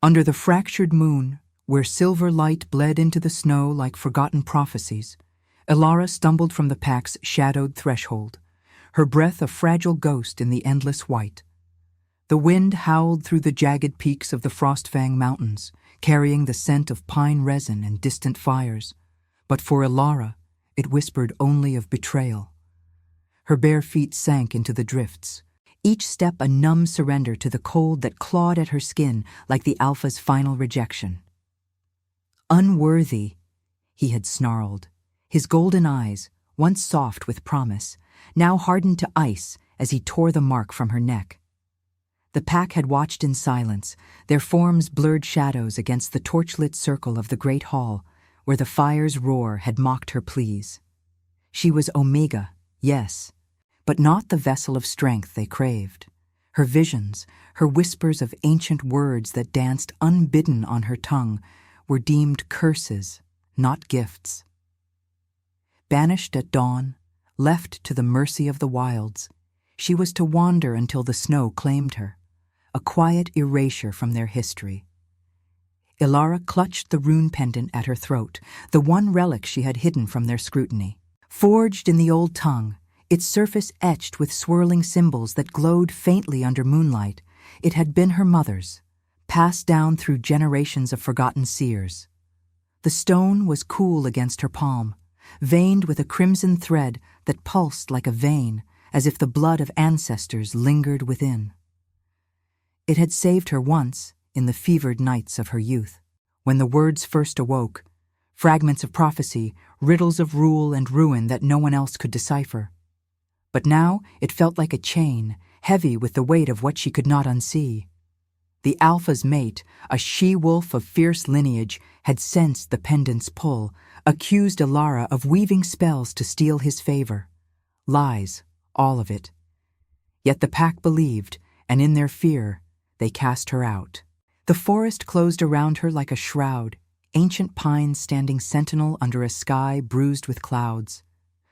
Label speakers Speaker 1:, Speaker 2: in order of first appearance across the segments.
Speaker 1: Under the fractured moon, where silver light bled into the snow like forgotten prophecies, Ilara stumbled from the pack's shadowed threshold, her breath a fragile ghost in the endless white. The wind howled through the jagged peaks of the Frostfang Mountains, carrying the scent of pine resin and distant fires, but for Ilara, it whispered only of betrayal. Her bare feet sank into the drifts, each step a numb surrender to the cold that clawed at her skin like the Alpha's final rejection. "Unworthy," he had snarled, his golden eyes, once soft with promise, now hardened to ice as he tore the mark from her neck. The pack had watched in silence, their forms blurred shadows against the torchlit circle of the great hall, where the fire's roar had mocked her pleas. She was Omega, yes, but not the vessel of strength they craved. Her visions, her whispers of ancient words that danced unbidden on her tongue, were deemed curses, not gifts. Banished at dawn, left to the mercy of the wilds, she was to wander until the snow claimed her, a quiet erasure from their history. Ilara clutched the rune pendant at her throat, the one relic she had hidden from their scrutiny. Forged in the old tongue, its surface etched with swirling symbols that glowed faintly under moonlight, it had been her mother's, passed down through generations of forgotten seers. The stone was cool against her palm, veined with a crimson thread that pulsed like a vein, as if the blood of ancestors lingered within. It had saved her once in the fevered nights of her youth, when the words first awoke, fragments of prophecy, riddles of rule and ruin that no one else could decipher. But now it felt like a chain, heavy with the weight of what she could not unsee. The Alpha's mate, a she-wolf of fierce lineage, had sensed the pendant's pull, accused Ilara of weaving spells to steal his favor. Lies, all of it. Yet the pack believed, and in their fear, they cast her out. The forest closed around her like a shroud, ancient pines standing sentinel under a sky bruised with clouds.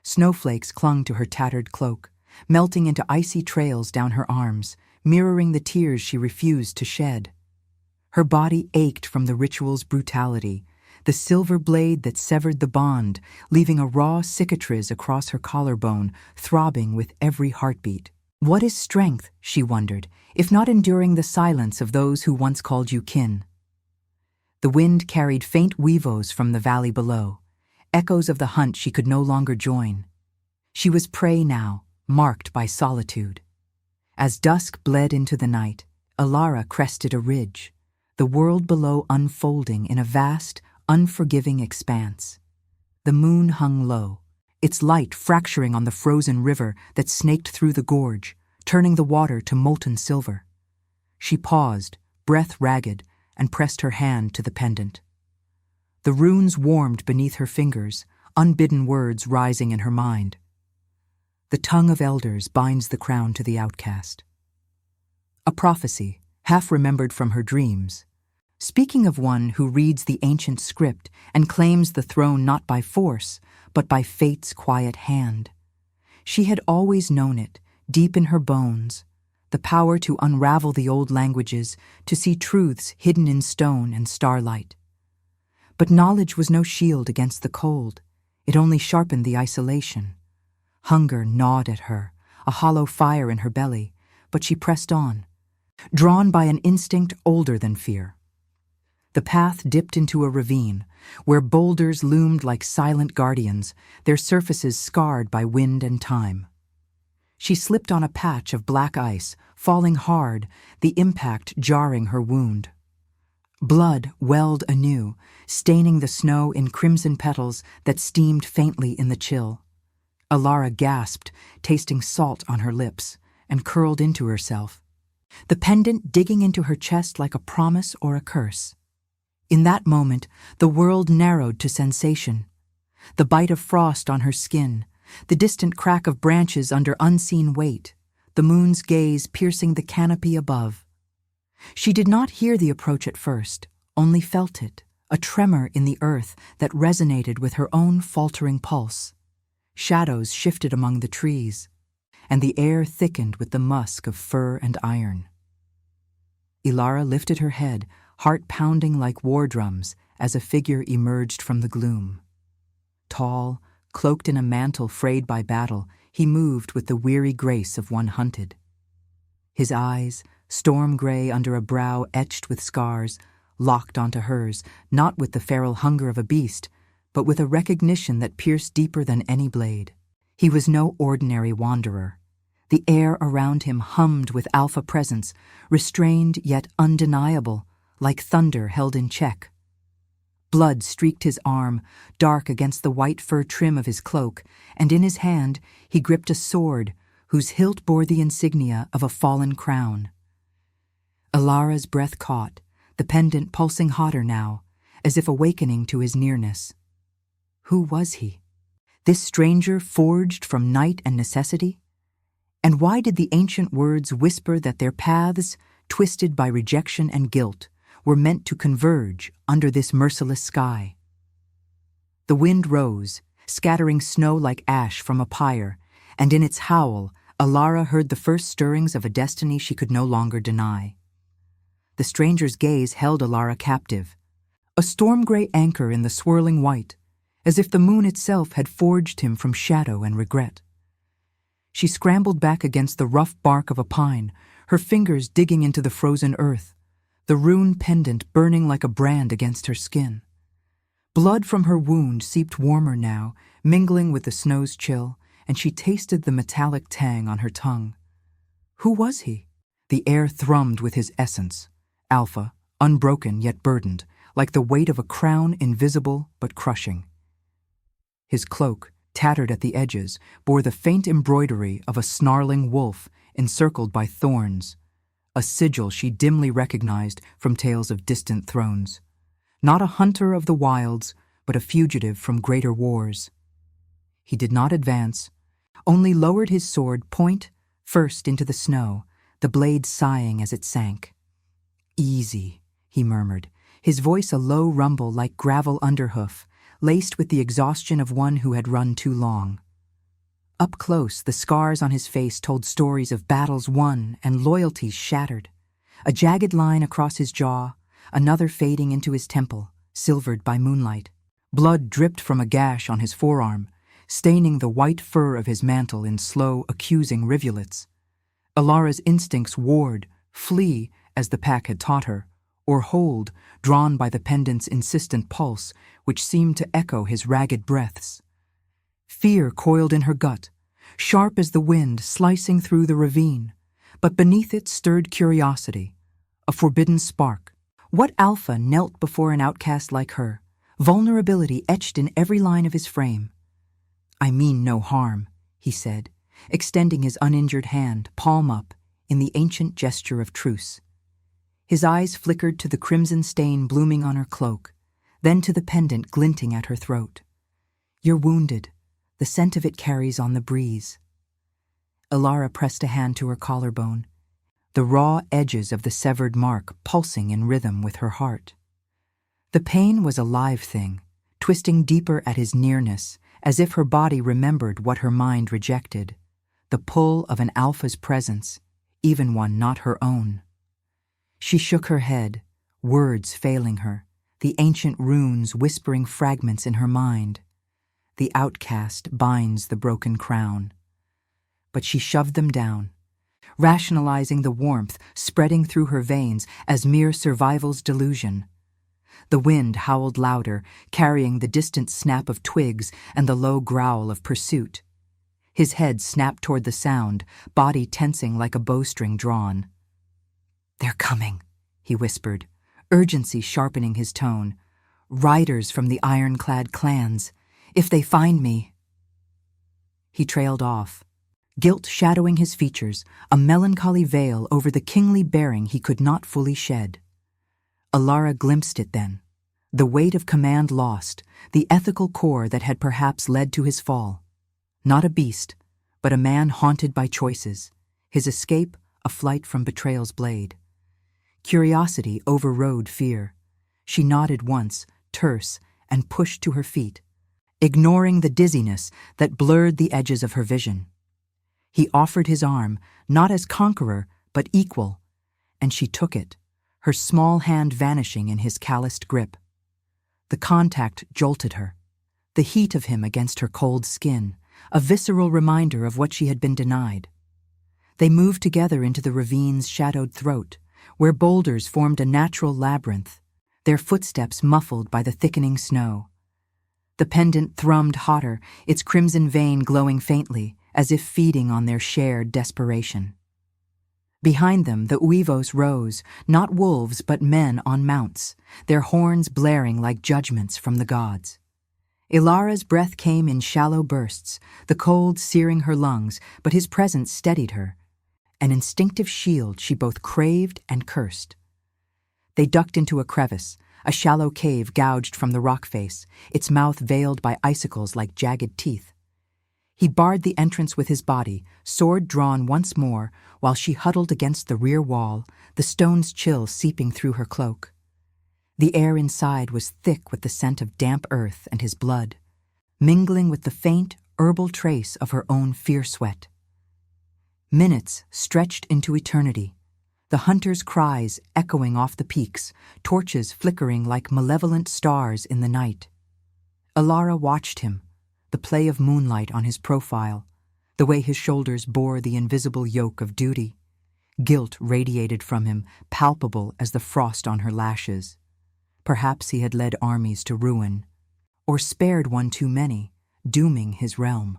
Speaker 1: Snowflakes clung to her tattered cloak, melting into icy trails down her arms, mirroring the tears she refused to shed. Her body ached from the ritual's brutality, the silver blade that severed the bond, leaving a raw cicatrice across her collarbone, throbbing with every heartbeat. What is strength, she wondered, if not enduring the silence of those who once called you kin? The wind carried faint weavos from the valley below, echoes of the hunt she could no longer join. She was prey now, marked by solitude. As dusk bled into the night, Ilara crested a ridge, the world below unfolding in a vast, unforgiving expanse. The moon hung low, its light fracturing on the frozen river that snaked through the gorge, turning the water to molten silver. She paused, breath ragged, and pressed her hand to the pendant. The runes warmed beneath her fingers, unbidden words rising in her mind. The tongue of elders binds the crown to the outcast. A prophecy, half remembered from her dreams, speaking of one who reads the ancient script and claims the throne not by force, but by fate's quiet hand. She had always known it, deep in her bones, the power to unravel the old languages, to see truths hidden in stone and starlight. But knowledge was no shield against the cold. It only sharpened the isolation. Hunger gnawed at her, a hollow fire in her belly, but she pressed on, drawn by an instinct older than fear. The path dipped into a ravine, where boulders loomed like silent guardians, their surfaces scarred by wind and time. She slipped on a patch of black ice, falling hard, the impact jarring her wound. Blood welled anew, staining the snow in crimson petals that steamed faintly in the chill. Ilara gasped, tasting salt on her lips, and curled into herself, the pendant digging into her chest like a promise or a curse. In that moment, the world narrowed to sensation. The bite of frost on her skin, the distant crack of branches under unseen weight, the moon's gaze piercing the canopy above. She did not hear the approach at first, only felt it, a tremor in the earth that resonated with her own faltering pulse. Shadows shifted among the trees, and the air thickened with the musk of fur and iron. Ilara lifted her head, heart pounding like war drums as a figure emerged from the gloom. Tall, cloaked in a mantle frayed by battle, he moved with the weary grace of one hunted. His eyes, storm gray under a brow etched with scars, locked onto hers, not with the feral hunger of a beast, but with a recognition that pierced deeper than any blade. He was no ordinary wanderer. The air around him hummed with alpha presence, restrained yet undeniable, like thunder held in check. Blood streaked his arm, dark against the white fur trim of his cloak, and in his hand he gripped a sword whose hilt bore the insignia of a fallen crown. Alara's breath caught, the pendant pulsing hotter now, as if awakening to his nearness. Who was he? This stranger forged from night and necessity? And why did the ancient words whisper that their paths, twisted by rejection and guilt, were meant to converge under this merciless sky? The wind rose, scattering snow like ash from a pyre, and in its howl, Alara heard the first stirrings of a destiny she could no longer deny. The stranger's gaze held Alara captive, a storm-gray anchor in the swirling white, as if the moon itself had forged him from shadow and regret. She scrambled back against the rough bark of a pine, her fingers digging into the frozen earth, the rune pendant burning like a brand against her skin. Blood from her wound seeped warmer now, mingling with the snow's chill, and she tasted the metallic tang on her tongue. Who was he? The air thrummed with his essence, alpha, unbroken yet burdened, like the weight of a crown invisible but crushing. His cloak, tattered at the edges, bore the faint embroidery of a snarling wolf encircled by thorns, a sigil she dimly recognized from tales of distant thrones. Not a hunter of the wilds, but a fugitive from greater wars. He did not advance, only lowered his sword point first into the snow, the blade sighing as it sank. "Easy," he murmured, his voice a low rumble like gravel underhoof, laced with the exhaustion of one who had run too long. Up close, the scars on his face told stories of battles won and loyalties shattered. A jagged line across his jaw, another fading into his temple, silvered by moonlight. Blood dripped from a gash on his forearm, staining the white fur of his mantle in slow, accusing rivulets. Alara's instincts warred, flee, as the pack had taught her, or hold, drawn by the pendant's insistent pulse, which seemed to echo his ragged breaths. Fear coiled in her gut, sharp as the wind slicing through the ravine, but beneath it stirred curiosity, a forbidden spark. What alpha knelt before an outcast like her, vulnerability etched in every line of his frame? "I mean no harm," he said, extending his uninjured hand, palm up, in the ancient gesture of truce. His eyes flickered to the crimson stain blooming on her cloak, then to the pendant glinting at her throat. "You're wounded. The scent of it carries on the breeze." Alara pressed a hand to her collarbone, the raw edges of the severed mark pulsing in rhythm with her heart. The pain was a live thing, twisting deeper at his nearness, as if her body remembered what her mind rejected, the pull of an alpha's presence, even one not her own. She shook her head, words failing her, the ancient runes whispering fragments in her mind. The outcast binds the broken crown. But she shoved them down, rationalizing the warmth spreading through her veins as mere survival's delusion. The wind howled louder, carrying the distant snap of twigs and the low growl of pursuit. His head snapped toward the sound, body tensing like a bowstring drawn. "They're coming," he whispered, urgency sharpening his tone. "Riders from the ironclad clans. If they find me—" He trailed off, guilt shadowing his features, a melancholy veil over the kingly bearing he could not fully shed. Alara glimpsed it then, the weight of command lost, the ethical core that had perhaps led to his fall. Not a beast, but a man haunted by choices, his escape a flight from betrayal's blade. Curiosity overrode fear. She nodded once, terse, and pushed to her feet, ignoring the dizziness that blurred the edges of her vision. He offered his arm, not as conqueror, but equal, and she took it, her small hand vanishing in his calloused grip. The contact jolted her, the heat of him against her cold skin, a visceral reminder of what she had been denied. They moved together into the ravine's shadowed throat, where boulders formed a natural labyrinth, their footsteps muffled by the thickening snow. The pendant thrummed hotter, its crimson vein glowing faintly, as if feeding on their shared desperation. Behind them, the uivos rose, not wolves but men on mounts, their horns blaring like judgments from the gods. Ilara's breath came in shallow bursts, the cold searing her lungs, but his presence steadied her, an instinctive shield she both craved and cursed. They ducked into a crevice, a shallow cave gouged from the rock face, its mouth veiled by icicles like jagged teeth. He barred the entrance with his body, sword drawn once more, while she huddled against the rear wall, the stone's chill seeping through her cloak. The air inside was thick with the scent of damp earth and his blood, mingling with the faint, herbal trace of her own fierce sweat. Minutes stretched into eternity, the hunters' cries echoing off the peaks, torches flickering like malevolent stars in the night. Ilara watched him, the play of moonlight on his profile, the way his shoulders bore the invisible yoke of duty. Guilt radiated from him, palpable as the frost on her lashes. Perhaps he had led armies to ruin, or spared one too many, dooming his realm.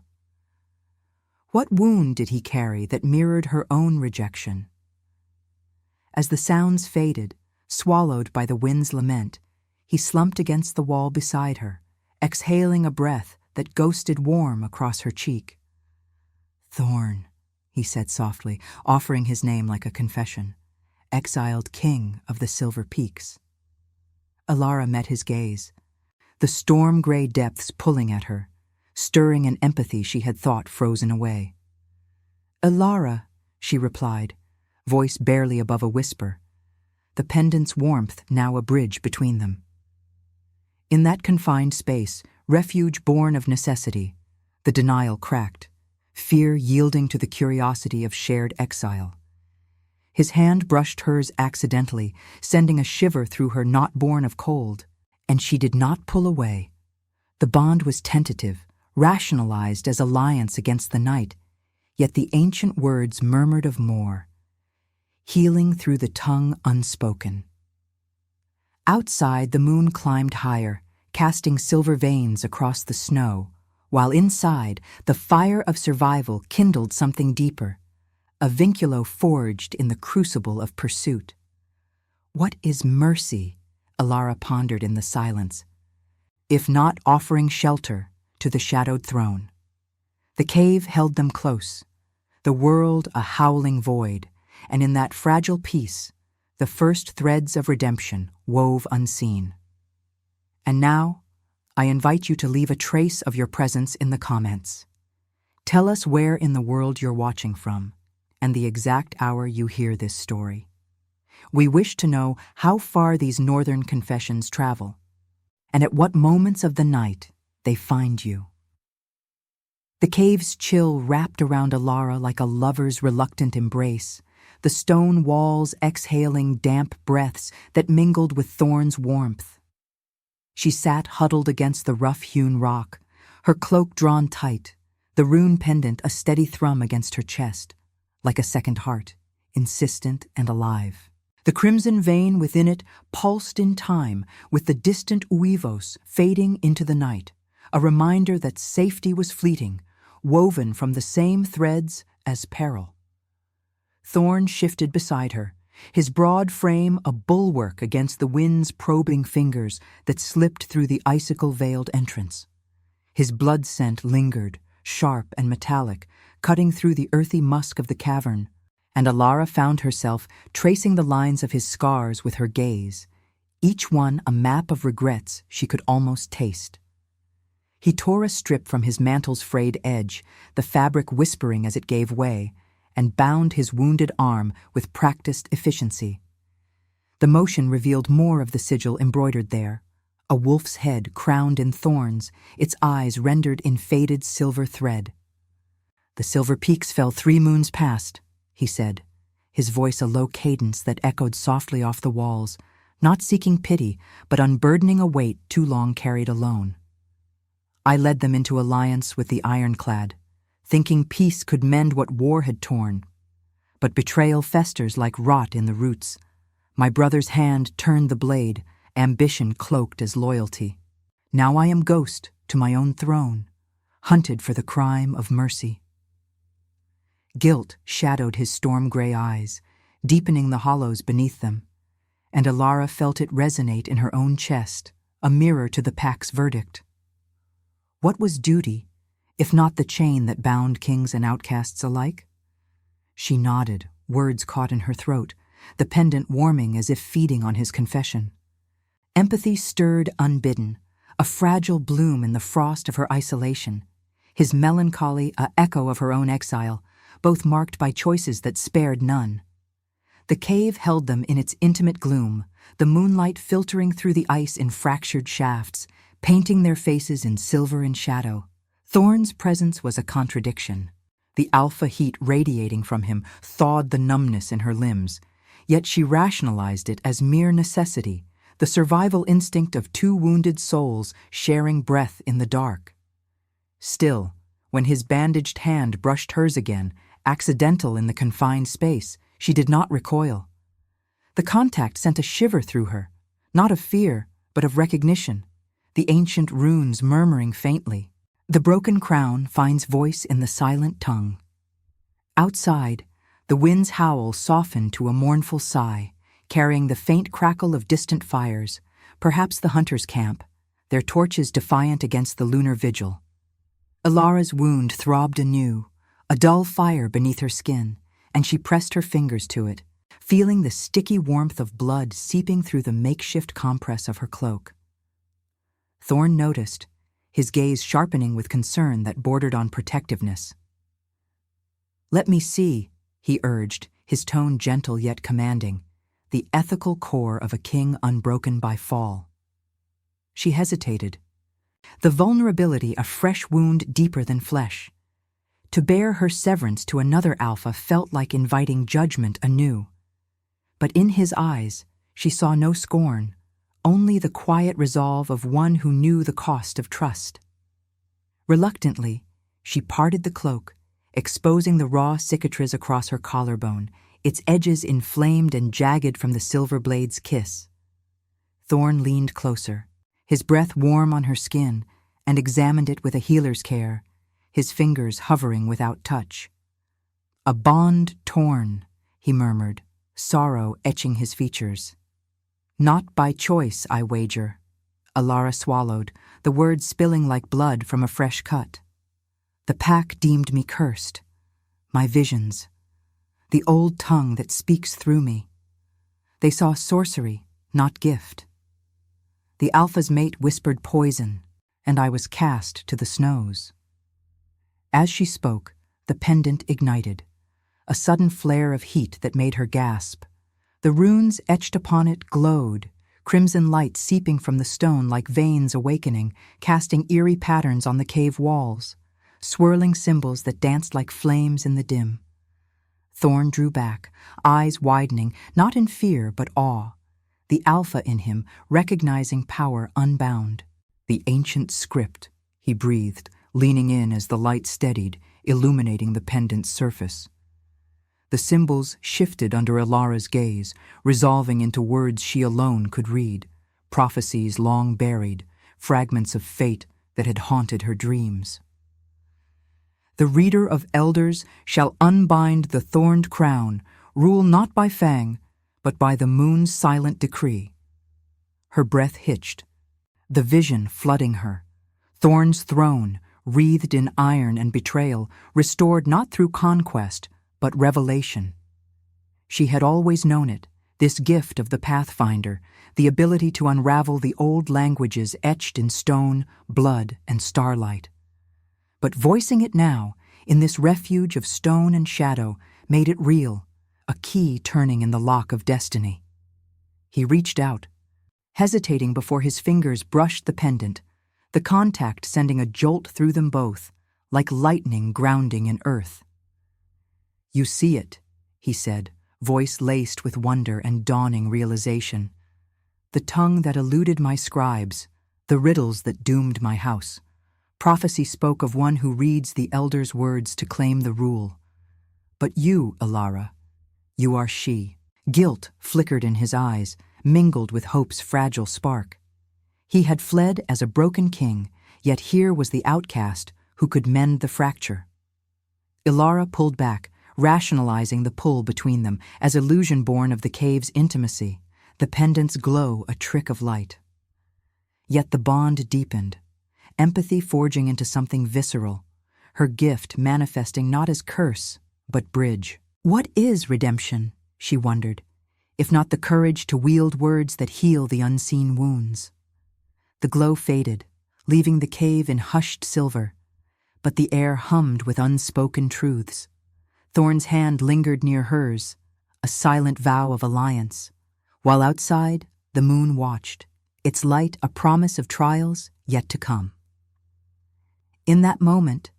Speaker 1: What wound did he carry that mirrored her own rejection? As the sounds faded, swallowed by the wind's lament, he slumped against the wall beside her, exhaling a breath that ghosted warm across her cheek. "Thorn," he said softly, offering his name like a confession, "exiled king of the Silver Peaks." Ilara met his gaze, the storm-gray depths pulling at her, stirring an empathy she had thought frozen away. "Ilara," she replied, voice barely above a whisper, the pendant's warmth now a bridge between them. In that confined space, refuge born of necessity, the denial cracked, fear yielding to the curiosity of shared exile. His hand brushed hers accidentally, sending a shiver through her not born of cold, and she did not pull away. The bond was tentative, rationalized as alliance against the night, yet the ancient words murmured of more, healing through the tongue unspoken. Outside, the moon climbed higher, casting silver veins across the snow, while inside, the fire of survival kindled something deeper, a vinculo forged in the crucible of pursuit. What is mercy? Ilara pondered in the silence, if not offering shelter to the shadowed throne. The cave held them close, the world a howling void, and in that fragile peace, the first threads of redemption wove unseen. And now, I invite you to leave a trace of your presence in the comments. Tell us where in the world you're watching from, and the exact hour you hear this story. We wish to know how far these northern confessions travel, and at what moments of the night they find you. The cave's chill wrapped around Ilara like a lover's reluctant embrace, the stone walls exhaling damp breaths that mingled with Thorn's warmth. She sat huddled against the rough-hewn rock, her cloak drawn tight, the rune pendant a steady thrum against her chest, like a second heart, insistent and alive. The crimson vein within it pulsed in time with the distant uivos fading into the night, a reminder that safety was fleeting, woven from the same threads as peril. Thorn shifted beside her, his broad frame a bulwark against the wind's probing fingers that slipped through the icicle-veiled entrance. His blood scent lingered, sharp and metallic, cutting through the earthy musk of the cavern, and Ilara found herself tracing the lines of his scars with her gaze, each one a map of regrets she could almost taste. He tore a strip from his mantle's frayed edge, the fabric whispering as it gave way, and bound his wounded arm with practiced efficiency. The motion revealed more of the sigil embroidered there, a wolf's head crowned in thorns, its eyes rendered in faded silver thread. "The Silver Peaks fell 3 moons past," he said, his voice a low cadence that echoed softly off the walls, not seeking pity, but unburdening a weight too long carried alone. I led them into alliance with the ironclad, thinking peace could mend what war had torn. But betrayal festers like rot in the roots. My brother's hand turned the blade, ambition cloaked as loyalty. Now I am ghost to my own throne, hunted for the crime of mercy. Guilt shadowed his storm-gray eyes, deepening the hollows beneath them, and Alara felt it resonate in her own chest, a mirror to the pack's verdict. What was duty, if not the chain that bound kings and outcasts alike? She nodded, words caught in her throat, the pendant warming as if feeding on his confession. Empathy stirred unbidden, a fragile bloom in the frost of her isolation, his melancholy a echo of her own exile, both marked by choices that spared none. The cave held them in its intimate gloom, the moonlight filtering through the ice in fractured shafts, painting their faces in silver and shadow. Thorn's presence was a contradiction. The alpha heat radiating from him thawed the numbness in her limbs, yet she rationalized it as mere necessity, the survival instinct of two wounded souls sharing breath in the dark. Still, when his bandaged hand brushed hers again, accidental in the confined space, she did not recoil. The contact sent a shiver through her, not of fear, but of recognition, the ancient runes murmuring faintly. The broken crown finds voice in the silent tongue. Outside, the wind's howl softened to a mournful sigh, carrying the faint crackle of distant fires, perhaps the hunters' camp, their torches defiant against the lunar vigil. Alara's wound throbbed anew, a dull fire beneath her skin, and she pressed her fingers to it, feeling the sticky warmth of blood seeping through the makeshift compress of her cloak. Thorn noticed, his gaze sharpening with concern that bordered on protectiveness. "Let me see," he urged, his tone gentle yet commanding, the ethical core of a king unbroken by fall. She hesitated, the vulnerability a fresh wound deeper than flesh. To bear her severance to another alpha felt like inviting judgment anew. But in his eyes, she saw no scorn, only the quiet resolve of one who knew the cost of trust. Reluctantly, she parted the cloak, exposing the raw cicatrice across her collarbone, its edges inflamed and jagged from the silver blade's kiss. Thorn leaned closer, his breath warm on her skin, and examined it with a healer's care, his fingers hovering without touch. "A bond torn," he murmured, sorrow etching his features. "Not by choice, I wager." Alara swallowed, the words spilling like blood from a fresh cut. "The pack deemed me cursed. My visions. The old tongue that speaks through me. They saw sorcery, not gift. The alpha's mate whispered poison, and I was cast to the snows." As she spoke, the pendant ignited, a sudden flare of heat that made her gasp. The runes etched upon it glowed, crimson light seeping from the stone like veins awakening, casting eerie patterns on the cave walls, swirling symbols that danced like flames in the dim. Thorn drew back, eyes widening, not in fear but awe, the alpha in him recognizing power unbound. "The ancient script," he breathed, leaning in as the light steadied, illuminating the pendant's surface. The symbols shifted under Alara's gaze, resolving into words she alone could read, prophecies long buried, fragments of fate that had haunted her dreams. "The reader of elders shall unbind the thorned crown, rule not by fang, but by the moon's silent decree." Her breath hitched, the vision flooding her. Thorn's throne, wreathed in iron and betrayal, restored not through conquest, but revelation. She had always known it, this gift of the Pathfinder, the ability to unravel the old languages etched in stone, blood, and starlight. But voicing it now, in this refuge of stone and shadow, made it real, a key turning in the lock of destiny. He reached out, hesitating before his fingers brushed the pendant, the contact sending a jolt through them both, like lightning grounding in earth. "You see it," he said, voice laced with wonder and dawning realization. The tongue that eluded my scribes, the riddles that doomed my house. Prophecy spoke of one who reads the elders' words to claim the rule. But you, Elara, you are she. Guilt flickered in his eyes, mingled with hope's fragile spark. He had fled as a broken king, yet here was the outcast who could mend the fracture. Elara pulled back, rationalizing the pull between them as illusion born of the cave's intimacy, the pendant's glow a trick of light. Yet the bond deepened, empathy forging into something visceral, her gift manifesting not as curse, but bridge. What is redemption, she wondered, if not the courage to wield words that heal the unseen wounds? The glow faded, leaving the cave in hushed silver, but the air hummed with unspoken truths. Thorn's hand lingered near hers, a silent vow of alliance, while outside the moon watched, its light a promise of trials yet to come. In that moment,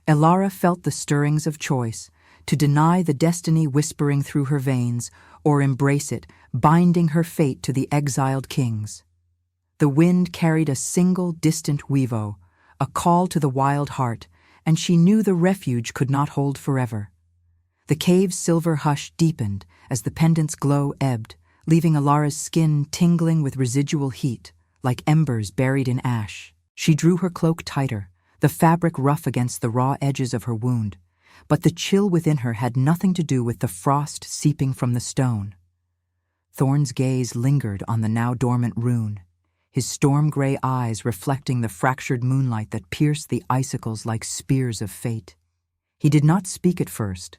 Speaker 1: Elara felt the stirrings of choice, to deny the destiny whispering through her veins, or embrace it, binding her fate to the exiled kings. The wind carried a single distant weevo, a call to the wild heart, and she knew the refuge could not hold forever. The cave's silver hush deepened as the pendant's glow ebbed, leaving Alara's skin tingling with residual heat, like embers buried in ash. She drew her cloak tighter, the fabric rough against the raw edges of her wound, but the chill within her had nothing to do with the frost seeping from the stone. Thorn's gaze lingered on the now dormant rune, his storm-gray eyes reflecting the fractured moonlight that pierced the icicles like spears of fate. He did not speak at first,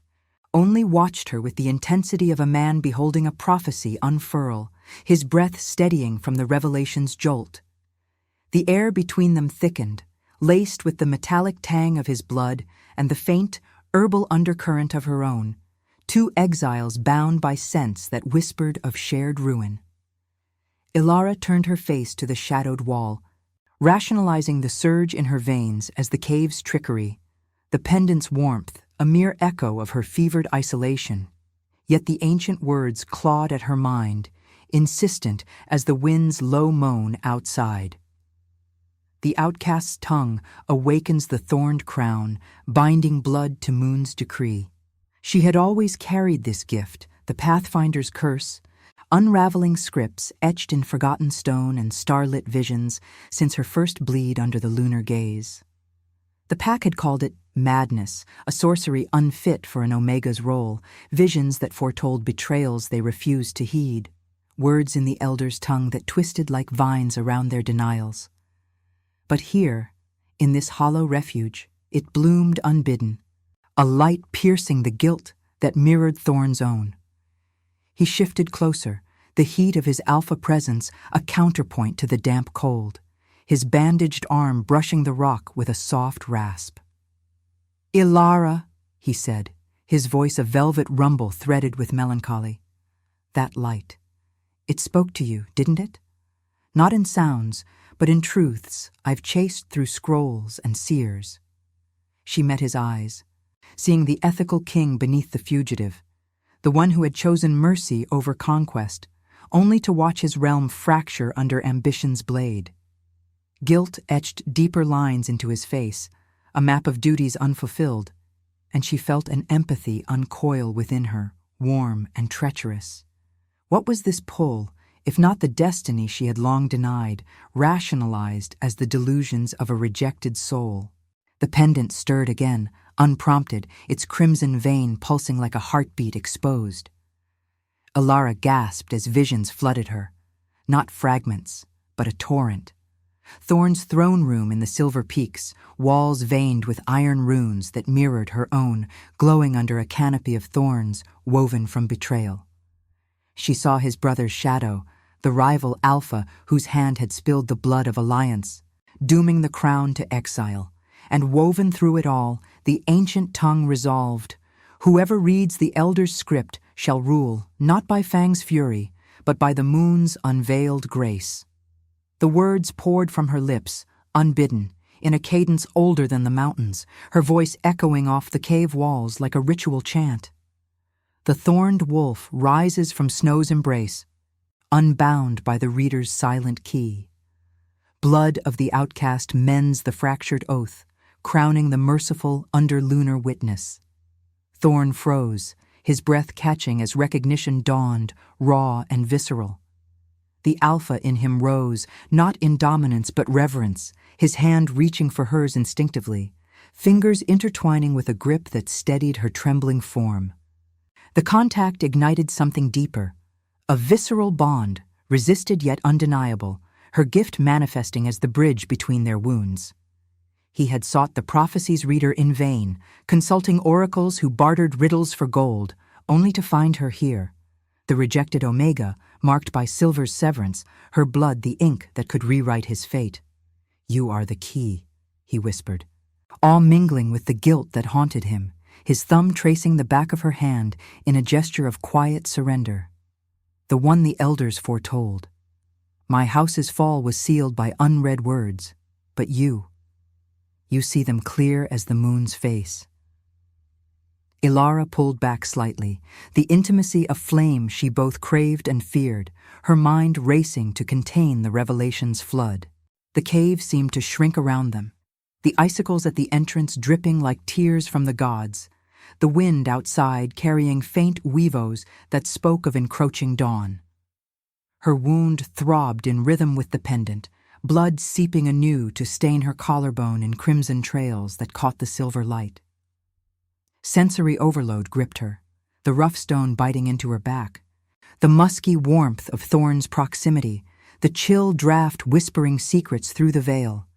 Speaker 1: only watched her with the intensity of a man beholding a prophecy unfurl, his breath steadying from the revelation's jolt. The air between them thickened, laced with the metallic tang of his blood and the faint, herbal undercurrent of her own, two exiles bound by scents that whispered of shared ruin. Elara turned her face to the shadowed wall, rationalizing the surge in her veins as the cave's trickery, the pendant's warmth, a mere echo of her fevered isolation. Yet the ancient words clawed at her mind, insistent as the wind's low moan outside. The outcast's tongue awakens the thorned crown, binding blood to moon's decree. She had always carried this gift, the Pathfinder's curse, unraveling scripts etched in forgotten stone and starlit visions since her first bleed under the lunar gaze. The pack had called it madness, a sorcery unfit for an Omega's role, visions that foretold betrayals they refused to heed, words in the elder's tongue that twisted like vines around their denials. But here, in this hollow refuge, it bloomed unbidden, a light piercing the guilt that mirrored Thorn's own. He shifted closer, the heat of his alpha presence a counterpoint to the damp cold, his bandaged arm brushing the rock with a soft rasp. "Elara," he said, his voice a velvet rumble threaded with melancholy. "That light. It spoke to you, didn't it? Not in sounds, but in truths I've chased through scrolls and seers." She met his eyes, seeing the ethical king beneath the fugitive, the one who had chosen mercy over conquest, only to watch his realm fracture under ambition's blade. Guilt etched deeper lines into his face, a map of duties unfulfilled, and she felt an empathy uncoil within her, warm and treacherous. What was this pull, if not the destiny she had long denied, rationalized as the delusions of a rejected soul? The pendant stirred again, unprompted, its crimson vein pulsing like a heartbeat exposed. Elara gasped as visions flooded her, not fragments, but a torrent. Thorn's throne room in the Silver Peaks, walls veined with iron runes that mirrored her own, glowing under a canopy of thorns woven from betrayal. She saw his brother's shadow, the rival Alpha whose hand had spilled the blood of alliance, dooming the crown to exile, and woven through it all, the ancient tongue resolved, whoever reads the elder's script shall rule, not by Fang's fury, but by the moon's unveiled grace. The words poured from her lips, unbidden, in a cadence older than the mountains, her voice echoing off the cave walls like a ritual chant. The thorned wolf rises from snow's embrace, unbound by the reader's silent key. Blood of the outcast mends the fractured oath, crowning the merciful under-lunar witness. Thorn froze, his breath catching as recognition dawned, raw and visceral. The alpha in him rose, not in dominance but reverence, his hand reaching for hers instinctively, fingers intertwining with a grip that steadied her trembling form. The contact ignited something deeper, a visceral bond, resisted yet undeniable, her gift manifesting as the bridge between their wounds. He had sought the prophecy's reader in vain, consulting oracles who bartered riddles for gold, only to find her here. The rejected Omega, marked by silver's severance, her blood the ink that could rewrite his fate. "You are the key," he whispered, all mingling with the guilt that haunted him, his thumb tracing the back of her hand in a gesture of quiet surrender. The one the elders foretold. My house's fall was sealed by unread words, but you see them clear as the moon's face. Ilara pulled back slightly, the intimacy aflame she both craved and feared, her mind racing to contain the revelation's flood. The cave seemed to shrink around them, the icicles at the entrance dripping like tears from the gods, the wind outside carrying faint weavos that spoke of encroaching dawn. Her wound throbbed in rhythm with the pendant, blood seeping anew to stain her collarbone in crimson trails that caught the silver light. Sensory overload gripped her, the rough stone biting into her back, the musky warmth of Thorn's proximity, the chill draft whispering secrets through the veil.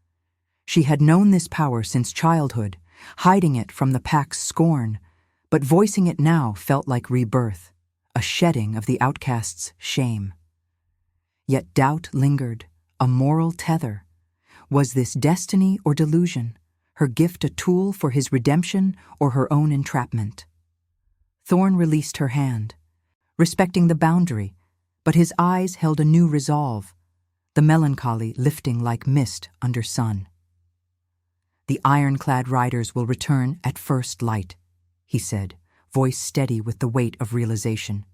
Speaker 1: She had known this power since childhood, hiding it from the pack's scorn, but voicing it now felt like rebirth, a shedding of the outcast's shame. Yet doubt lingered, a moral tether. Was this destiny or delusion, her gift a tool for his redemption or her own entrapment? Thorn released her hand, respecting the boundary, but his eyes held a new resolve, the melancholy lifting like mist under sun. "The ironclad riders will return at first light," he said, voice steady with the weight of realization.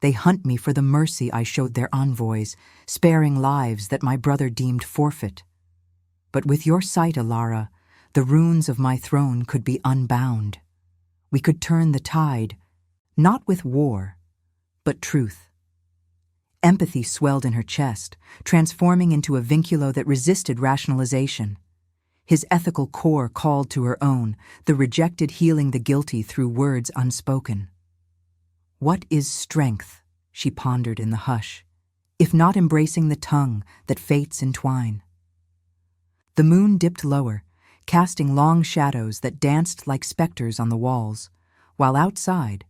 Speaker 1: "They hunt me for the mercy I showed their envoys, sparing lives that my brother deemed forfeit. But with your sight, Ilara, the runes of my throne could be unbound. We could turn the tide, not with war, but truth." Empathy swelled in her chest, transforming into a vinculo that resisted rationalization. His ethical core called to her own, the rejected healing the guilty through words unspoken. "What is strength?" she pondered in the hush, if not embracing the tongue that fates entwine. The moon dipped lower, casting long shadows that danced like specters on the walls, while outside,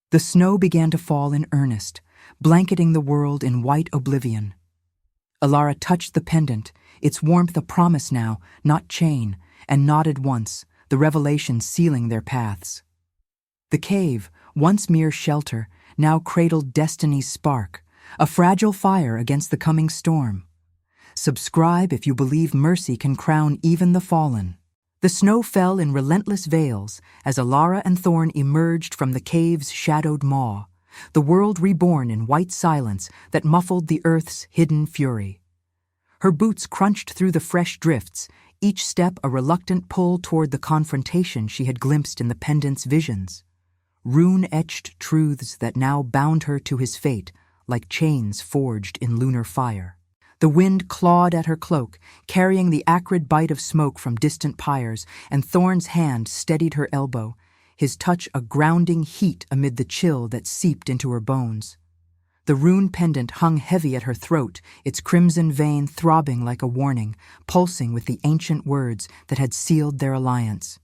Speaker 1: the snow began to fall in earnest, blanketing the world in white oblivion. Ilara touched the pendant, its warmth a promise now, not chain, and nodded once, the revelation sealing their paths. The cave, once mere shelter, now cradled destiny's spark, a fragile fire against the coming storm. Subscribe if you believe mercy can crown even the fallen. The snow fell in relentless veils as Ilara and Thorn emerged from the cave's shadowed maw, the world reborn in white silence that muffled the earth's hidden fury. Her boots crunched through the fresh drifts, each step a reluctant pull toward the confrontation she had glimpsed in the pendant's visions. Rune-etched truths that now bound her to his fate, like chains forged in lunar fire. The wind clawed at her cloak, carrying the acrid bite of smoke from distant pyres, and Thorn's hand steadied her elbow, his touch a grounding heat amid the chill that seeped into her bones. The rune pendant hung heavy at her throat, its crimson vein throbbing like a warning, pulsing with the ancient words that had sealed their alliance.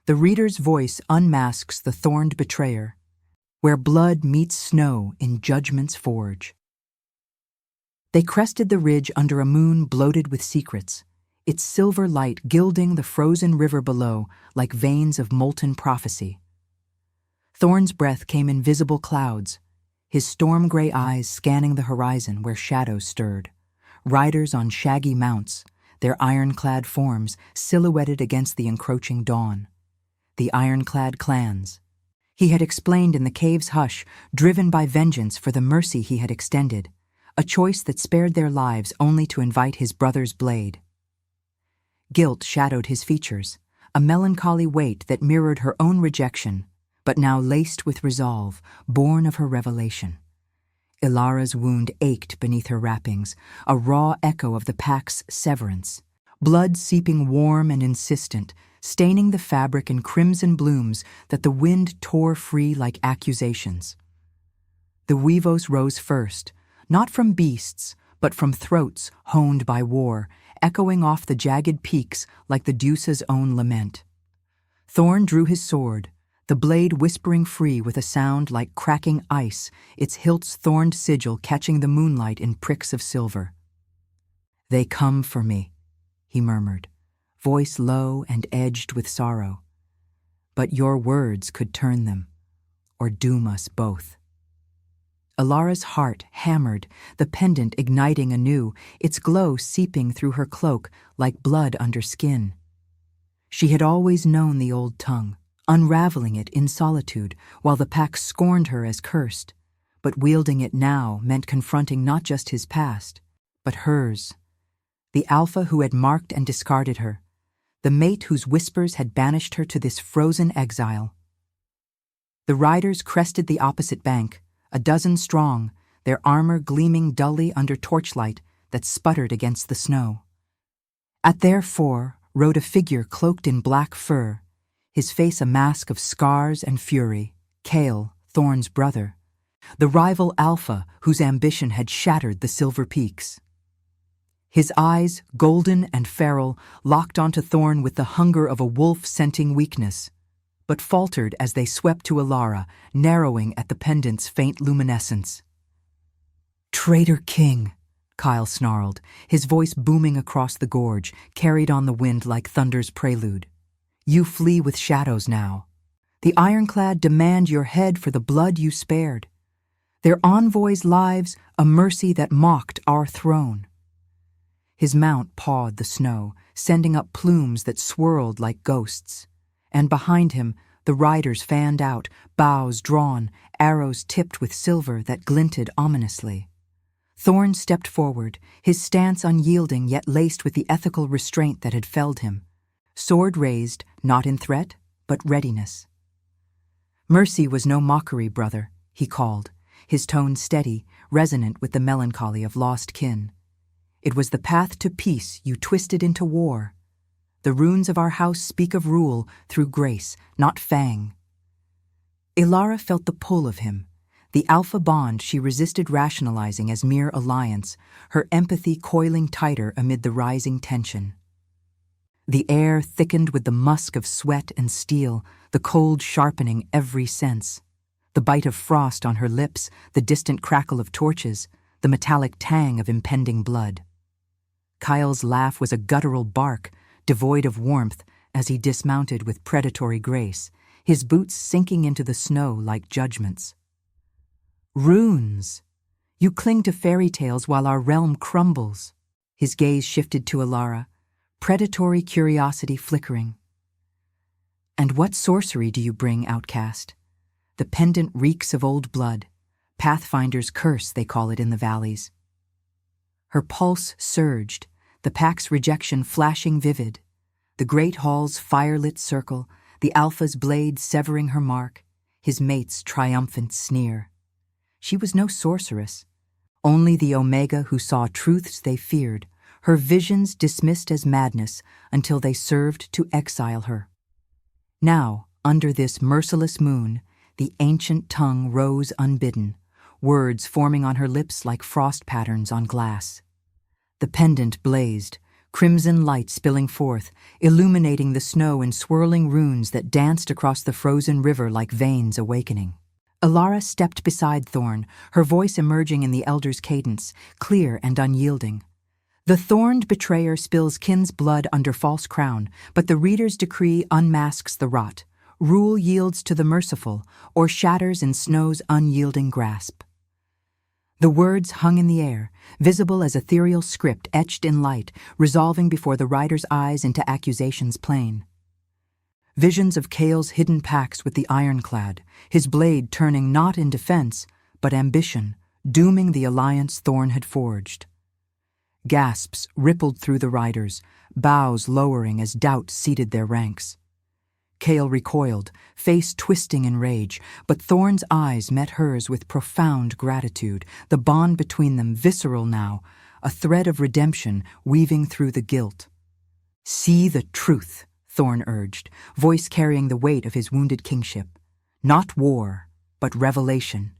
Speaker 1: The reader's voice unmasks the thorned betrayer, where blood meets snow in judgment's forge. They crested the ridge under a moon bloated with secrets, its silver light gilding the frozen river below like veins of molten prophecy. Thorn's breath came in visible clouds, his storm-gray eyes scanning the horizon where shadows stirred. Riders on shaggy mounts, their ironclad forms silhouetted against the encroaching dawn. The ironclad clans, He had explained in the cave's hush, driven by vengeance for the mercy he had extended, a choice that spared their lives only to invite his brother's blade. Guilt shadowed his features, a melancholy weight that mirrored her own rejection, but now laced with resolve, born of her revelation. Ilara's wound ached beneath her wrappings, a raw echo of the pack's severance, blood seeping warm and insistent, staining the fabric in crimson blooms that the wind tore free like accusations. The huevos rose first, not from beasts, but from throats honed by war, echoing off the jagged peaks like the Deuce's own lament. Thorn drew his sword, the blade whispering free with a sound like cracking ice, its hilt's thorned sigil catching the moonlight in pricks of silver. "They come for me," he murmured, voice low and edged with sorrow. "But your words could turn them, or doom us both." Ilara's heart hammered, the pendant igniting anew, its glow seeping through her cloak like blood under skin. She had always known the old tongue, unraveling it in solitude, while the pack scorned her as cursed, but wielding it now meant confronting not just his past, but hers, the alpha who had marked and discarded her, the mate whose whispers had banished her to this frozen exile. The riders crested the opposite bank, a dozen strong, their armor gleaming dully under torchlight that sputtered against the snow. At their fore rode a figure cloaked in black fur, his face a mask of scars and fury, Kale, Thorn's brother, the rival alpha whose ambition had shattered the silver peaks. His eyes, golden and feral, locked onto Thorn with the hunger of a wolf scenting weakness, but faltered as they swept to Ilara, narrowing at the pendant's faint luminescence. "Traitor king," Kyle snarled, his voice booming across the gorge, carried on the wind like thunder's prelude. "You flee with shadows now. The ironclad demand your head for the blood you spared. Their envoys' lives a mercy that mocked our throne." His mount pawed the snow, sending up plumes that swirled like ghosts. And behind him, the riders fanned out, bows drawn, arrows tipped with silver that glinted ominously. Thorn stepped forward, his stance unyielding yet laced with the ethical restraint that had felled him. Sword raised, not in threat, but readiness. "Mercy was no mockery, brother," he called, his tone steady, resonant with the melancholy of lost kin. "It was the path to peace you twisted into war. The runes of our house speak of rule through grace, not fang." Ilara felt the pull of him, the alpha bond she resisted rationalizing as mere alliance, her empathy coiling tighter amid the rising tension. The air thickened with the musk of sweat and steel, the cold sharpening every sense. The bite of frost on her lips, the distant crackle of torches, the metallic tang of impending blood. Kyle's laugh was a guttural bark, devoid of warmth, as he dismounted with predatory grace, his boots sinking into the snow like judgments. "Runes! You cling to fairy tales while our realm crumbles." His gaze shifted to Ilara, predatory curiosity flickering. "And what sorcery do you bring, outcast?" The pendant reeks of old blood, Pathfinder's curse they call it in the valleys. Her pulse surged, the pack's rejection flashing vivid, the great hall's firelit circle, the alpha's blade severing her mark, his mate's triumphant sneer. She was no sorceress, only the Omega who saw truths they feared, her visions dismissed as madness until they served to exile her. Now, under this merciless moon, the ancient tongue rose unbidden, words forming on her lips like frost patterns on glass. The pendant blazed, crimson light spilling forth, illuminating the snow in swirling runes that danced across the frozen river like veins awakening. Ilara stepped beside Thorn, her voice emerging in the elder's cadence, clear and unyielding. "The thorned betrayer spills kin's blood under false crown, but the reader's decree unmasks the rot. Rule yields to the merciful, or shatters in snow's unyielding grasp." The words hung in the air, visible as ethereal script etched in light, resolving before the rider's eyes into accusations plain. Visions of Kael's hidden pacts with the ironclad, his blade turning not in defense, but ambition, dooming the alliance Thorn had forged. Gasps rippled through the riders, bows lowering as doubt seeded their ranks. Kael recoiled, face twisting in rage, but Thorn's eyes met hers with profound gratitude, the bond between them visceral now, a thread of redemption weaving through the guilt. "See the truth," Thorn urged, voice carrying the weight of his wounded kingship. "Not war, but revelation."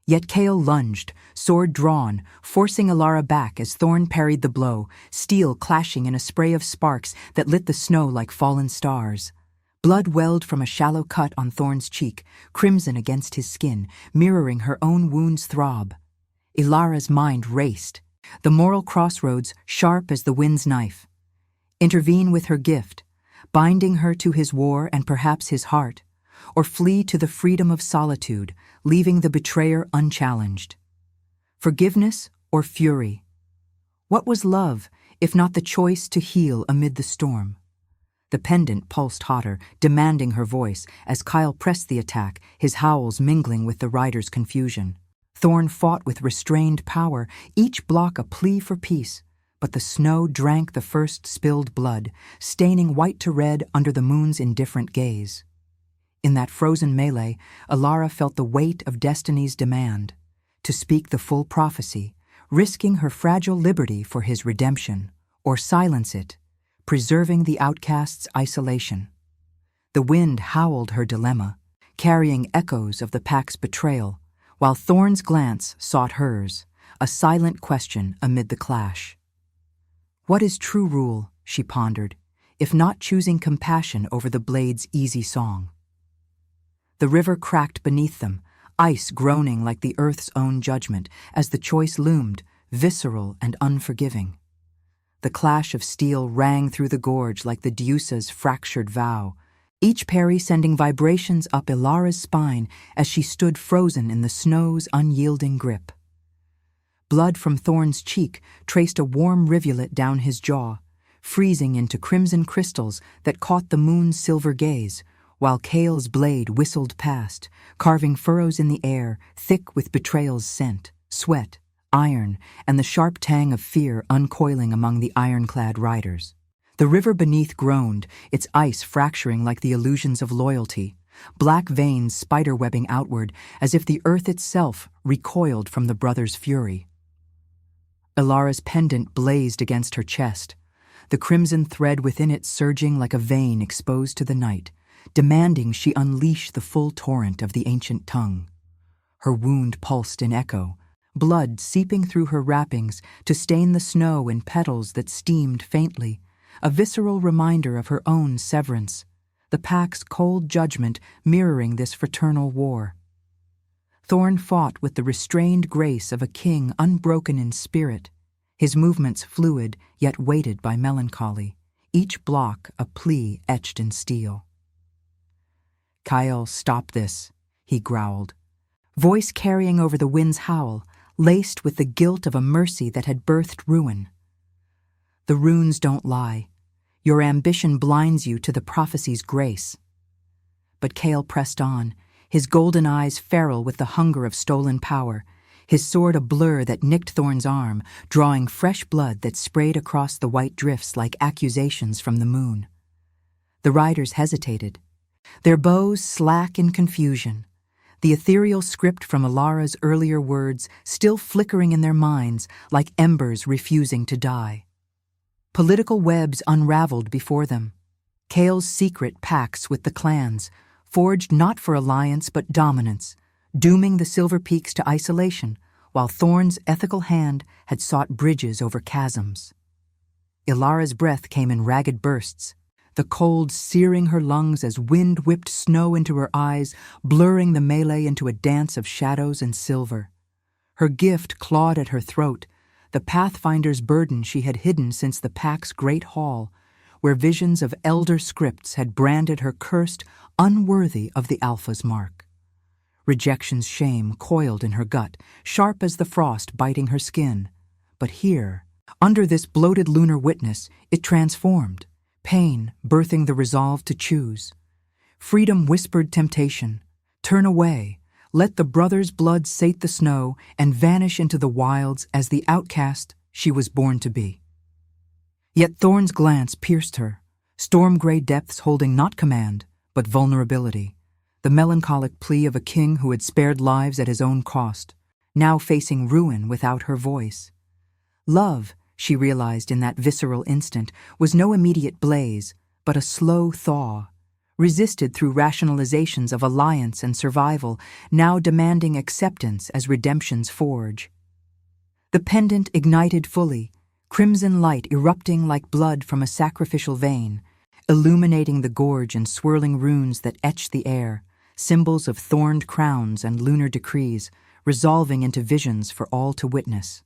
Speaker 1: Yet Kael lunged, sword drawn, forcing Alara back as Thorn parried the blow, steel clashing in a spray of sparks that lit the snow like fallen stars. Blood welled from a shallow cut on Thorn's cheek, crimson against his skin, mirroring her own wound's throb. Ilara's mind raced, the moral crossroads sharp as the wind's knife. Intervene with her gift, binding her to his war and perhaps his heart, or flee to the freedom of solitude, leaving the betrayer unchallenged. Forgiveness or fury? What was love, if not the choice to heal amid the storm? The pendant pulsed hotter, demanding her voice, as Kyle pressed the attack, his howls mingling with the rider's confusion. Thorn fought with restrained power, each block a plea for peace, but the snow drank the first spilled blood, staining white to red under the moon's indifferent gaze. In that frozen melee, Alara felt the weight of destiny's demand, to speak the full prophecy, risking her fragile liberty for his redemption, or silence it, preserving the outcast's isolation. The wind howled her dilemma, carrying echoes of the pack's betrayal, while Thorn's glance sought hers, a silent question amid the clash. What is true rule, she pondered, if not choosing compassion over the blade's easy song? The river cracked beneath them, ice groaning like the earth's own judgment, as the choice loomed, visceral and unforgiving. The clash of steel rang through the gorge like the Deusa's fractured vow, each parry sending vibrations up Ilara's spine as she stood frozen in the snow's unyielding grip. Blood from Thorn's cheek traced a warm rivulet down his jaw, freezing into crimson crystals that caught the moon's silver gaze, while Kael's blade whistled past, carving furrows in the air, thick with betrayal's scent, sweat, iron, and the sharp tang of fear uncoiling among the ironclad riders. The river beneath groaned, its ice fracturing like the illusions of loyalty, black veins spiderwebbing outward as if the earth itself recoiled from the brothers' fury. Ilara's pendant blazed against her chest, the crimson thread within it surging like a vein exposed to the night, demanding she unleash the full torrent of the ancient tongue. Her wound pulsed in echo, blood seeping through her wrappings to stain the snow in petals that steamed faintly, a visceral reminder of her own severance, the pack's cold judgment mirroring this fraternal war. Thorn fought with the restrained grace of a king unbroken in spirit, his movements fluid yet weighted by melancholy, each block a plea etched in steel. "Kyle, stop this," he growled, voice carrying over the wind's howl, laced with the guilt of a mercy that had birthed ruin. "The runes don't lie. Your ambition blinds you to the prophecy's grace." But Kael pressed on, his golden eyes feral with the hunger of stolen power, his sword a blur that nicked Thorn's arm, drawing fresh blood that sprayed across the white drifts like accusations from the moon. The riders hesitated, their bows slack in confusion, the ethereal script from Alara's earlier words still flickering in their minds like embers refusing to die. Political webs unraveled before them. Kael's secret pacts with the clans, forged not for alliance but dominance, dooming the Silver Peaks to isolation, while Thorn's ethical hand had sought bridges over chasms. Ilara's breath came in ragged bursts, the cold searing her lungs as wind whipped snow into her eyes, blurring the melee into a dance of shadows and silver. Her gift clawed at her throat, the Pathfinder's burden she had hidden since the pack's great hall, where visions of elder scripts had branded her cursed, unworthy of the Alpha's mark. Rejection's shame coiled in her gut, sharp as the frost biting her skin. But here, under this bloated lunar witness, it transformed, pain birthing the resolve to choose, Freedom whispered temptation. Turn away. Let the brother's blood sate the snow and vanish into the wilds as the outcast she was born to be. Yet Thorn's glance pierced her, storm-gray depths holding not command, but vulnerability, the melancholic plea of a king who had spared lives at his own cost, now facing ruin without her voice. Love, she realized in that visceral instant, was no immediate blaze, but a slow thaw, resisted through rationalizations of alliance and survival, now demanding acceptance as redemption's forge. The pendant ignited fully, crimson light erupting like blood from a sacrificial vein, illuminating the gorge and swirling runes that etched the air, symbols of thorned crowns and lunar decrees, resolving into visions for all to witness.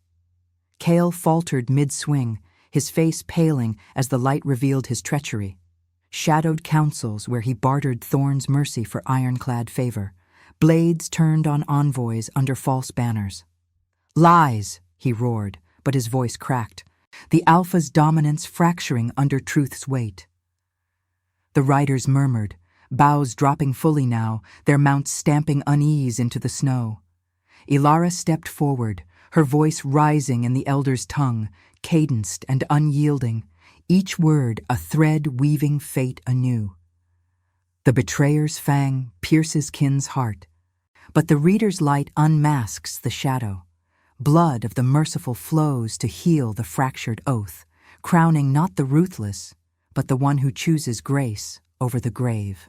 Speaker 1: Cale faltered mid-swing, his face paling as the light revealed his treachery. Shadowed councils where he bartered Thorn's mercy for ironclad favor, blades turned on envoys under false banners. Lies, he roared, but his voice cracked, the Alpha's dominance fracturing under truth's weight. The riders murmured, bows dropping fully now, their mounts stamping unease into the snow. Ilara stepped forward, her voice rising in the elder's tongue, cadenced and unyielding, each word a thread weaving fate anew. The betrayer's fang pierces kin's heart, but the reader's light unmasks the shadow. Blood of the merciful flows to heal the fractured oath, crowning not the ruthless, but the one who chooses grace over the grave.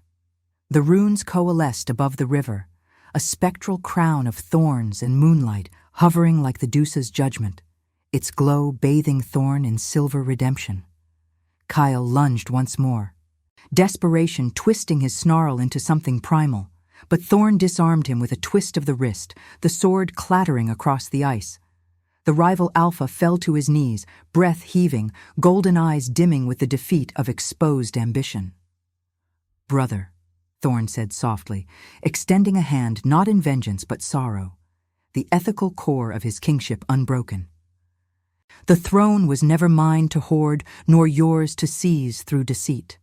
Speaker 1: The runes coalesced above the river, a spectral crown of thorns and moonlight hovering like the Deuce's judgment, its glow bathing Thorn in silver redemption. Kyle lunged once more, desperation twisting his snarl into something primal, but Thorn disarmed him with a twist of the wrist, the sword clattering across the ice. The rival Alpha fell to his knees, breath heaving, golden eyes dimming with the defeat of exposed ambition. "Brother," Thorn said softly, extending a hand not in vengeance but sorrow, the ethical core of his kingship unbroken. "The throne was never mine to hoard, nor yours to seize through deceit."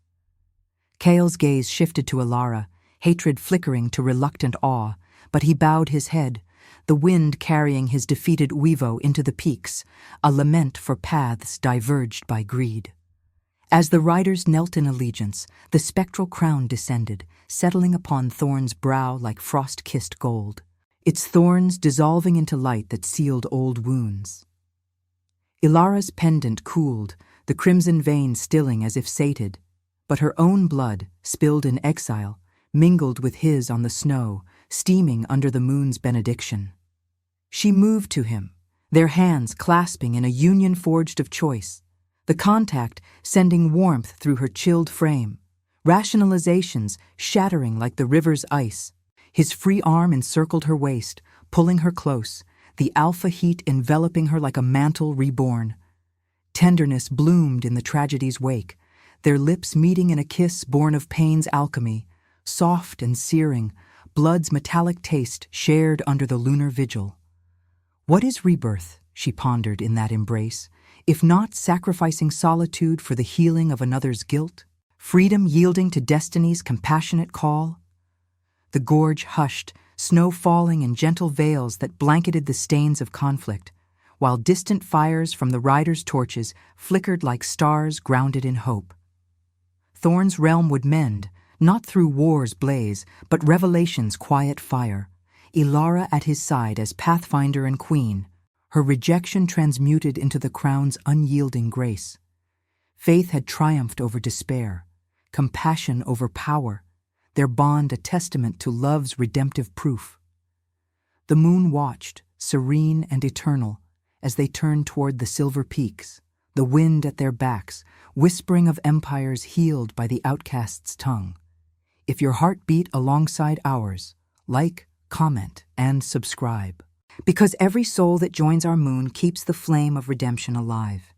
Speaker 1: Cale's gaze shifted to Ilara, hatred flickering to reluctant awe, but he bowed his head, the wind carrying his defeated Weevo into the peaks, a lament for paths diverged by greed. As the riders knelt in allegiance, the spectral crown descended, settling upon Thorn's brow like frost-kissed gold, its thorns dissolving into light that sealed old wounds. Ilara's pendant cooled, the crimson vein stilling as if sated, but her own blood, spilled in exile, mingled with his on the snow, steaming under the moon's benediction. She moved to him, their hands clasping in a union forged of choice, the contact sending warmth through her chilled frame, rationalizations shattering like the river's ice. His free arm encircled her waist, pulling her close, the alpha heat enveloping her like a mantle reborn. Tenderness bloomed in the tragedy's wake, their lips meeting in a kiss born of pain's alchemy, soft and searing, blood's metallic taste shared under the lunar vigil. What is rebirth, she pondered in that embrace, if not sacrificing solitude for the healing of another's guilt? Freedom yielding to destiny's compassionate call? The gorge hushed, snow falling in gentle veils that blanketed the stains of conflict, while distant fires from the riders' torches flickered like stars grounded in hope. Thorn's realm would mend, not through war's blaze, but revelation's quiet fire, Ilara at his side as pathfinder and queen, her rejection transmuted into the crown's unyielding grace. Faith had triumphed over despair, compassion over power, their bond a testament to love's redemptive proof. The moon watched, serene and eternal, as they turned toward the silver peaks, the wind at their backs, whispering of empires healed by the outcast's tongue. If your heart beat alongside ours, like, comment, and subscribe. Because every soul that joins our moon keeps the flame of redemption alive.